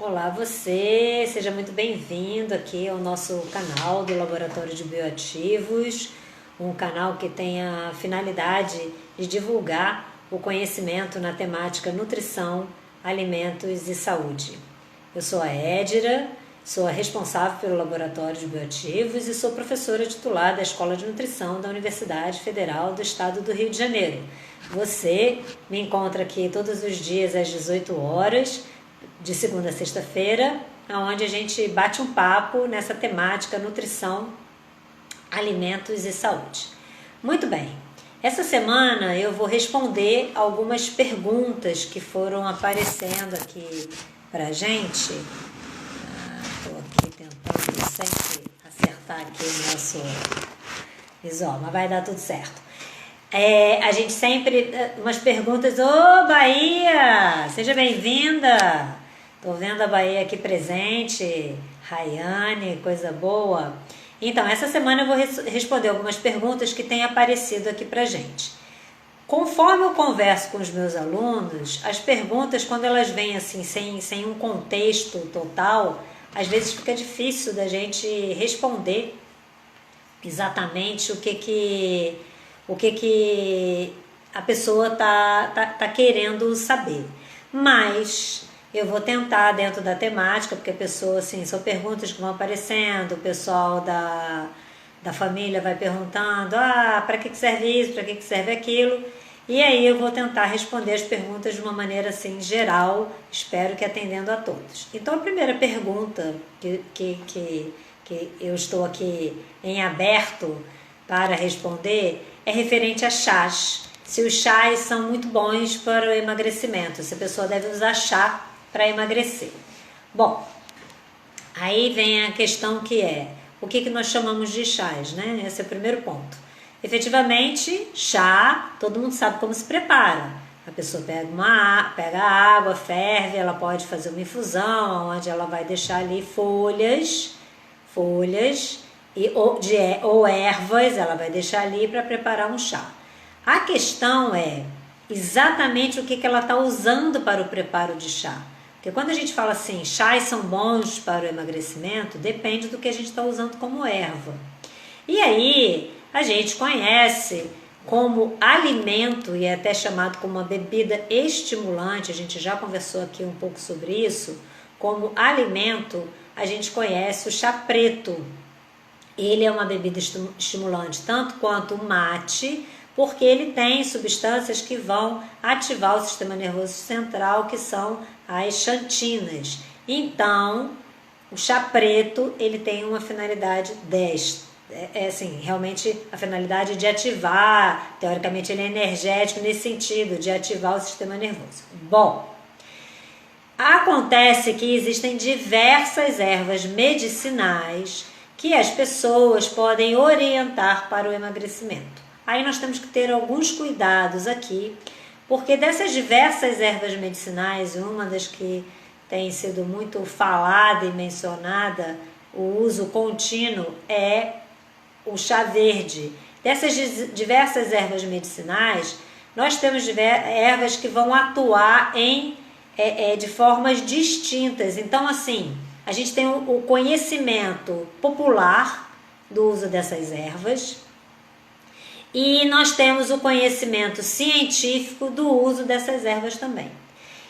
Olá você, seja muito bem-vindo aqui ao nosso canal do Laboratório de Bioativos, um canal que tem a finalidade de divulgar o conhecimento na temática nutrição, alimentos e saúde. Eu sou a Édira, sou a responsável pelo Laboratório de Bioativos e sou professora titular da Escola de Nutrição da Universidade Federal do Estado do Rio de Janeiro. Você me encontra aqui todos os dias às 18 horas, de segunda a sexta-feira, onde a gente bate um papo nessa temática nutrição, alimentos e saúde. Muito bem, essa semana eu vou responder algumas perguntas que foram aparecendo aqui pra gente. Estou aqui tentando sempre acertar aqui o nosso visual, mas vai dar tudo certo. A gente sempre, umas perguntas, ô Bahia, seja bem-vinda, tô vendo a Bahia aqui presente, Rayane, coisa boa. Então, essa semana eu vou responder algumas perguntas que têm aparecido aqui pra gente. Conforme eu converso com os meus alunos, as perguntas, quando elas vêm assim, sem um contexto total, às vezes fica difícil da gente responder exatamente o que a pessoa tá querendo saber. Mas eu vou tentar dentro da temática, porque a pessoa, assim, são perguntas que vão aparecendo, o pessoal da família vai perguntando, para que serve isso, para que serve aquilo, e aí eu vou tentar responder as perguntas de uma maneira assim geral, espero que atendendo a todos. Então a primeira pergunta que eu estou aqui em aberto para responder é referente a chás. Se os chás são muito bons para o emagrecimento, se a pessoa deve usar chá para emagrecer. Bom, aí vem a questão que é, o que nós chamamos de chás, né? Esse é o primeiro ponto. Efetivamente, chá, todo mundo sabe como se prepara. A pessoa pega água, ferve, ela pode fazer uma infusão, onde ela vai deixar ali folhas ou ervas, ela vai deixar ali para preparar um chá. A questão é exatamente o que ela está usando para o preparo de chá. Porque quando a gente fala assim, chás são bons para o emagrecimento, depende do que a gente está usando como erva. E aí, a gente conhece como alimento, e é até chamado como uma bebida estimulante, a gente já conversou aqui um pouco sobre isso, como alimento, a gente conhece o chá preto. Ele é uma bebida estimulante, tanto quanto o mate, porque ele tem substâncias que vão ativar o sistema nervoso central, que são as xantinas. Então, o chá preto, ele tem uma finalidade assim, realmente a finalidade de ativar, teoricamente ele é energético nesse sentido, de ativar o sistema nervoso. Bom, acontece que existem diversas ervas medicinais que as pessoas podem orientar para o emagrecimento. Aí nós temos que ter alguns cuidados aqui, porque dessas diversas ervas medicinais, uma das que tem sido muito falada e mencionada, o uso contínuo, é o chá verde. Dessas diversas ervas medicinais, nós temos ervas que vão atuar de formas distintas. Então, assim, a gente tem o conhecimento popular do uso dessas ervas e nós temos o conhecimento científico do uso dessas ervas também.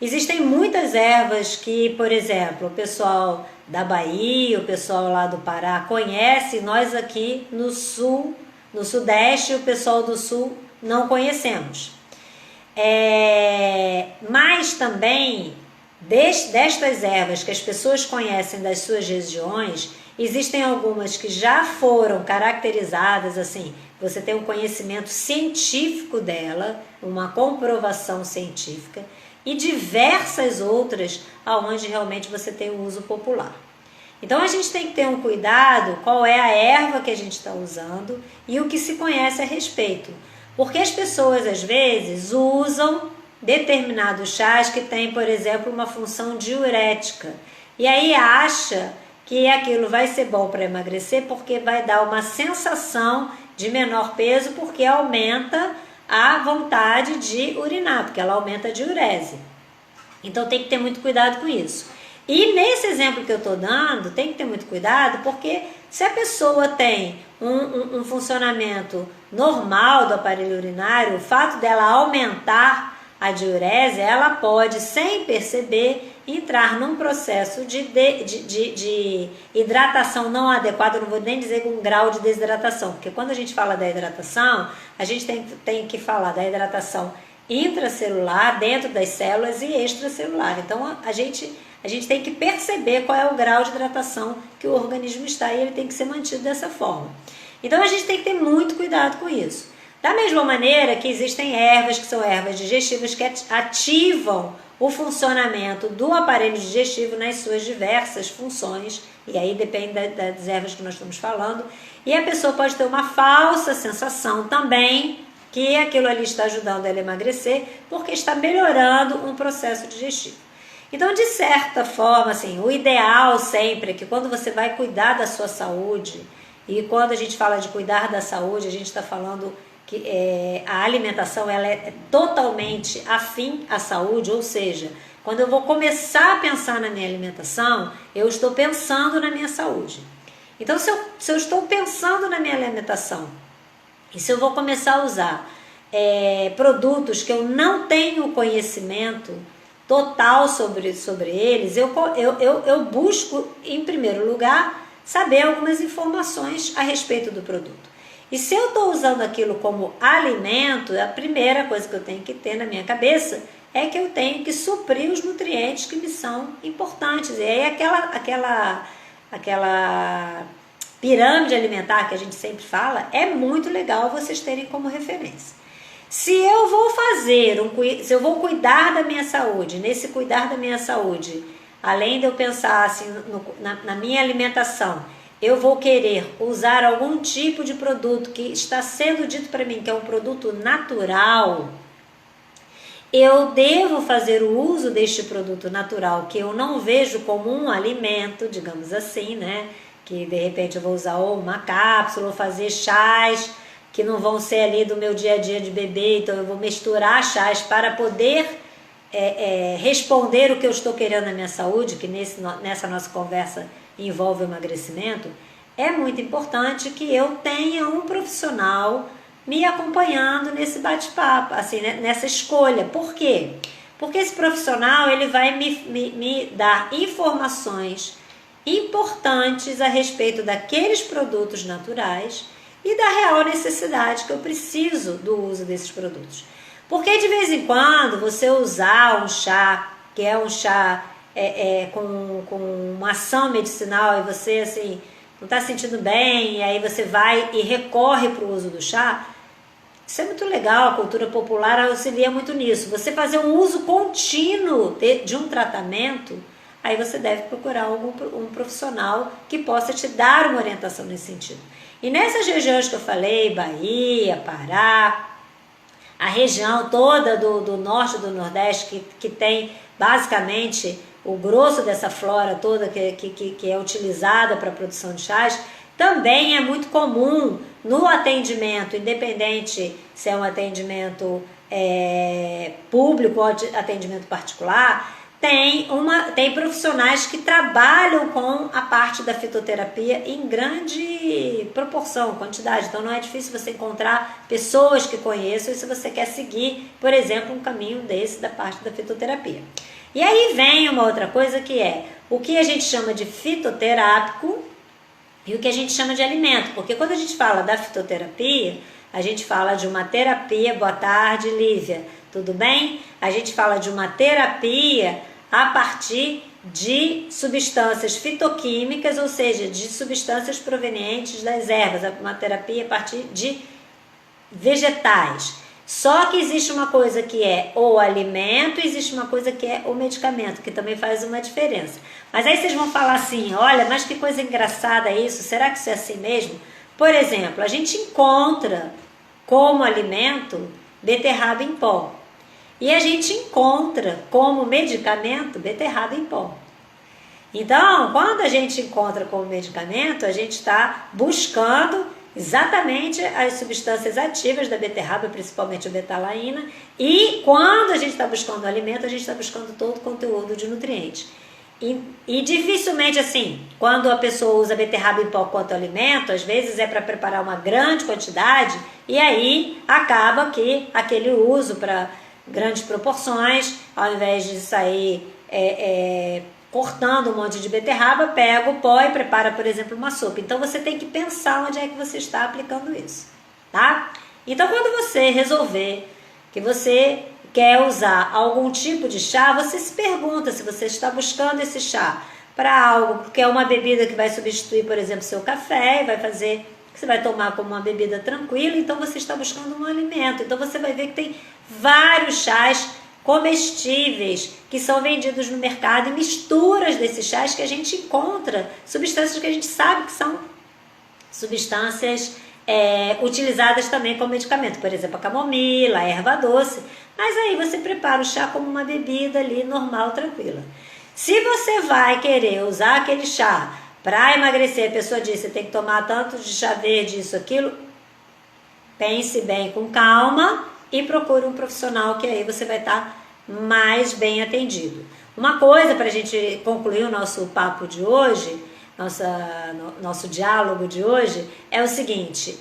Existem muitas ervas que, por exemplo, o pessoal da Bahia, o pessoal lá do Pará conhece, nós aqui no sul, no sudeste, o pessoal do sul não conhecemos. Mas também, destas ervas que as pessoas conhecem das suas regiões, existem algumas que já foram caracterizadas, assim, você tem um conhecimento científico dela, uma comprovação científica, e diversas outras onde realmente você tem o uso popular. Então a gente tem que ter um cuidado qual é a erva que a gente está usando e o que se conhece a respeito. Porque as pessoas às vezes usam determinados chás que têm, por exemplo, uma função diurética. E aí acha que aquilo vai ser bom para emagrecer porque vai dar uma sensação de menor peso porque aumenta a vontade de urinar, porque ela aumenta a diurese. Então tem que ter muito cuidado com isso. E nesse exemplo que eu estou dando, tem que ter muito cuidado, porque se a pessoa tem um funcionamento normal do aparelho urinário, o fato dela aumentar a diurese, ela pode, sem perceber, entrar num processo de hidratação não adequada. Eu não vou nem dizer um grau de desidratação, porque quando a gente fala da hidratação, a gente tem que falar da hidratação intracelular, dentro das células, e extracelular. Então a gente tem que perceber qual é o grau de hidratação que o organismo está, e ele tem que ser mantido dessa forma. Então a gente tem que ter muito cuidado com isso. Da mesma maneira que existem ervas, que são ervas digestivas, que ativam o funcionamento do aparelho digestivo nas suas diversas funções, e aí depende das ervas que nós estamos falando, e a pessoa pode ter uma falsa sensação também que aquilo ali está ajudando ela a emagrecer, porque está melhorando um processo digestivo. Então, de certa forma, assim, o ideal sempre é que quando você vai cuidar da sua saúde, e quando a gente fala de cuidar da saúde, a gente está falando que a alimentação ela é totalmente afim à saúde, ou seja, quando eu vou começar a pensar na minha alimentação, eu estou pensando na minha saúde. Então, se eu estou pensando na minha alimentação, e se eu vou começar a usar produtos que eu não tenho conhecimento total sobre eles, eu busco, em primeiro lugar, saber algumas informações a respeito do produto. E se eu estou usando aquilo como alimento, a primeira coisa que eu tenho que ter na minha cabeça é que eu tenho que suprir os nutrientes que me são importantes. E aí aquela pirâmide alimentar que a gente sempre fala, é muito legal vocês terem como referência. Se eu vou cuidar da minha saúde, nesse cuidar da minha saúde, além de eu pensar assim, na minha alimentação, eu vou querer usar algum tipo de produto que está sendo dito para mim que é um produto natural, eu devo fazer o uso deste produto natural, que eu não vejo como um alimento, digamos assim, né? Que de repente eu vou usar ou uma cápsula, ou fazer chás, que não vão ser ali do meu dia a dia de bebê, então eu vou misturar chás para poder responder o que eu estou querendo na minha saúde, que nessa nossa conversa envolve o emagrecimento. É muito importante que eu tenha um profissional me acompanhando nesse bate-papo, assim, né, nessa escolha. Por quê? Porque esse profissional ele vai me dar informações importantes a respeito daqueles produtos naturais e da real necessidade que eu preciso do uso desses produtos. Porque de vez em quando você usar um chá, que é um chá com uma ação medicinal, e você assim não está se sentindo bem, e aí você vai e recorre para o uso do chá, isso é muito legal, a cultura popular auxilia muito nisso. Você fazer um uso contínuo de um tratamento, aí você deve procurar um profissional que possa te dar uma orientação nesse sentido. E nessas regiões que eu falei, Bahia, Pará, a região toda do norte e do nordeste, que tem basicamente o grosso dessa flora toda que é utilizada para a produção de chás, também é muito comum no atendimento, independente se é um atendimento público ou atendimento particular, tem profissionais que trabalham com a parte da fitoterapia em grande proporção, quantidade. Então não é difícil você encontrar pessoas que conheçam, e se você quer seguir, por exemplo, um caminho desse da parte da fitoterapia. E aí vem uma outra coisa, que é o que a gente chama de fitoterápico e o que a gente chama de alimento. Porque quando a gente fala da fitoterapia, a gente fala de uma terapia. Boa tarde, Lívia, tudo bem? A gente fala de uma terapia a partir de substâncias fitoquímicas, ou seja, de substâncias provenientes das ervas, uma terapia a partir de vegetais. Só que existe uma coisa que é o alimento e existe uma coisa que é o medicamento, que também faz uma diferença. Mas aí vocês vão falar assim, olha, mas que coisa engraçada isso, será que isso é assim mesmo? Por exemplo, a gente encontra como alimento beterraba em pó. E a gente encontra como medicamento beterraba em pó. Então, quando a gente encontra como medicamento, a gente está buscando exatamente as substâncias ativas da beterraba, principalmente a betalaína, e quando a gente está buscando o alimento, a gente está buscando todo o conteúdo de nutrientes. E dificilmente, assim, quando a pessoa usa beterraba em pó quanto alimento, às vezes é para preparar uma grande quantidade e aí acaba que aquele uso para grandes proporções, ao invés de sair cortando um monte de beterraba, pega o pó e prepara, por exemplo, uma sopa. Então você tem que pensar onde é que você está aplicando isso, tá? Então quando você resolver que você quer usar algum tipo de chá, você se pergunta se você está buscando esse chá para algo que é uma bebida que vai substituir, por exemplo, seu café e vai fazer que você vai tomar como uma bebida tranquila, então você está buscando um alimento. Então você vai ver que tem vários chás comestíveis que são vendidos no mercado e misturas desses chás que a gente encontra, substâncias que a gente sabe que são substâncias utilizadas também como medicamento, por exemplo, a camomila, a erva doce, mas aí você prepara o chá como uma bebida ali normal, tranquila. Se você vai querer usar aquele chá para emagrecer, a pessoa diz, você tem que tomar tanto de chá verde, isso, aquilo, pense bem com calma e procure um profissional que aí você vai estar mais bem atendido. Uma coisa para a gente concluir o nosso papo de hoje, nosso diálogo de hoje, é o seguinte,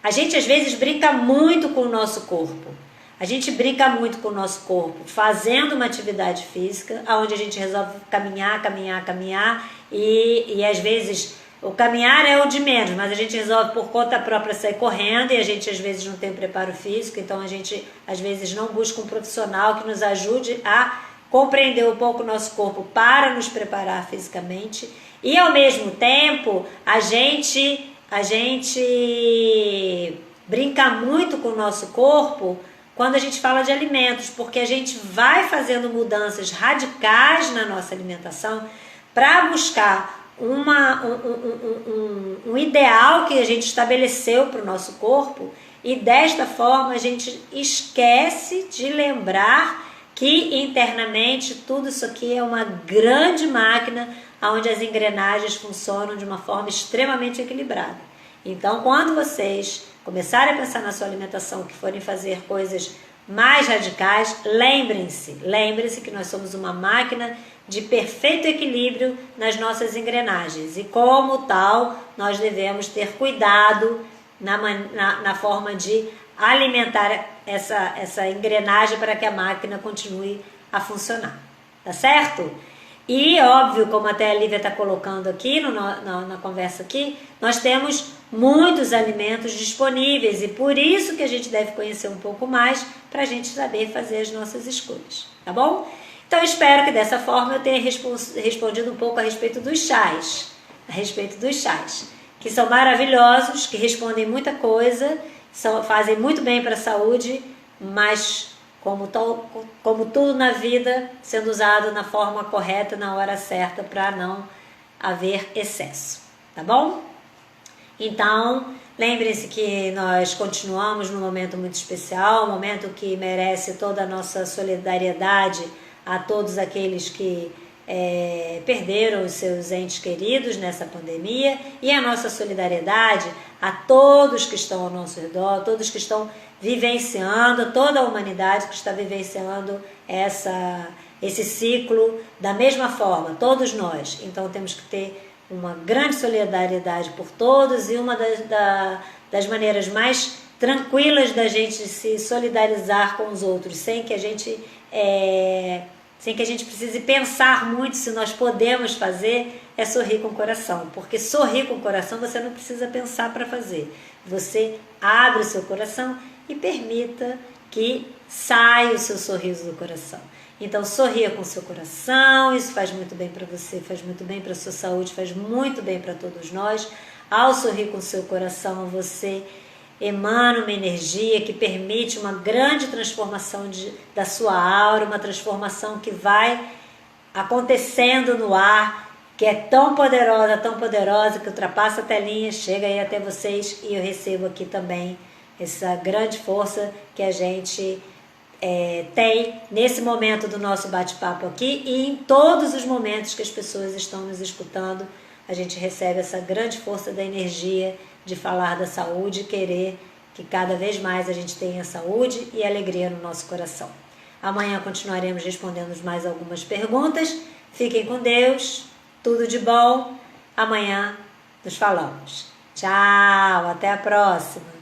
a gente às vezes brinca muito com o nosso corpo. A gente brinca muito com o nosso corpo fazendo uma atividade física, onde a gente resolve caminhar e às vezes o caminhar é o de menos, mas a gente resolve por conta própria sair correndo e a gente às vezes não tem o preparo físico, então a gente às vezes não busca um profissional que nos ajude a compreender um pouco o nosso corpo para nos preparar fisicamente e ao mesmo tempo a gente brinca muito com o nosso corpo quando a gente fala de alimentos, porque a gente vai fazendo mudanças radicais na nossa alimentação para buscar um ideal que a gente estabeleceu para o nosso corpo e desta forma a gente esquece de lembrar que internamente tudo isso aqui é uma grande máquina onde as engrenagens funcionam de uma forma extremamente equilibrada. Então, quando vocês começarem a pensar na sua alimentação, que forem fazer coisas mais radicais, lembrem-se que nós somos uma máquina de perfeito equilíbrio nas nossas engrenagens e como tal nós devemos ter cuidado na forma de alimentar essa engrenagem para que a máquina continue a funcionar, tá certo? E óbvio, como até a Lívia está colocando aqui na conversa aqui, nós temos muitos alimentos disponíveis e por isso que a gente deve conhecer um pouco mais para a gente saber fazer as nossas escolhas, tá bom? Então espero que dessa forma eu tenha respondido um pouco a respeito dos chás, que são maravilhosos, que respondem muita coisa, fazem muito bem para a saúde, mas como tudo na vida, sendo usado na forma correta, na hora certa, para não haver excesso, tá bom? Então, lembrem-se que nós continuamos num momento muito especial, um momento que merece toda a nossa solidariedade a todos aqueles que perderam os seus entes queridos nessa pandemia e a nossa solidariedade a todos que estão ao nosso redor, todos que estão vivenciando, toda a humanidade que está vivenciando esse ciclo da mesma forma, todos nós. Então temos que ter uma grande solidariedade por todos e uma das maneiras mais tranquilas da gente se solidarizar com os outros, sem que a gente precise pensar muito se nós podemos fazer, é sorrir com o coração. Porque sorrir com o coração você não precisa pensar para fazer. Você abre o seu coração e permita que saia o seu sorriso do coração. Então sorria com o seu coração, isso faz muito bem para você, faz muito bem para a sua saúde, faz muito bem para todos nós. Ao sorrir com o seu coração, você emana uma energia que permite uma grande transformação da sua aura, uma transformação que vai acontecendo no ar, que é tão poderosa, que ultrapassa a telinha, chega aí até vocês e eu recebo aqui também essa grande força que a gente tem nesse momento do nosso bate-papo aqui e em todos os momentos que as pessoas estão nos escutando, a gente recebe essa grande força da energia de falar da saúde e querer que cada vez mais a gente tenha saúde e alegria no nosso coração. Amanhã continuaremos respondendo mais algumas perguntas. Fiquem com Deus, tudo de bom. Amanhã nos falamos. Tchau, até a próxima.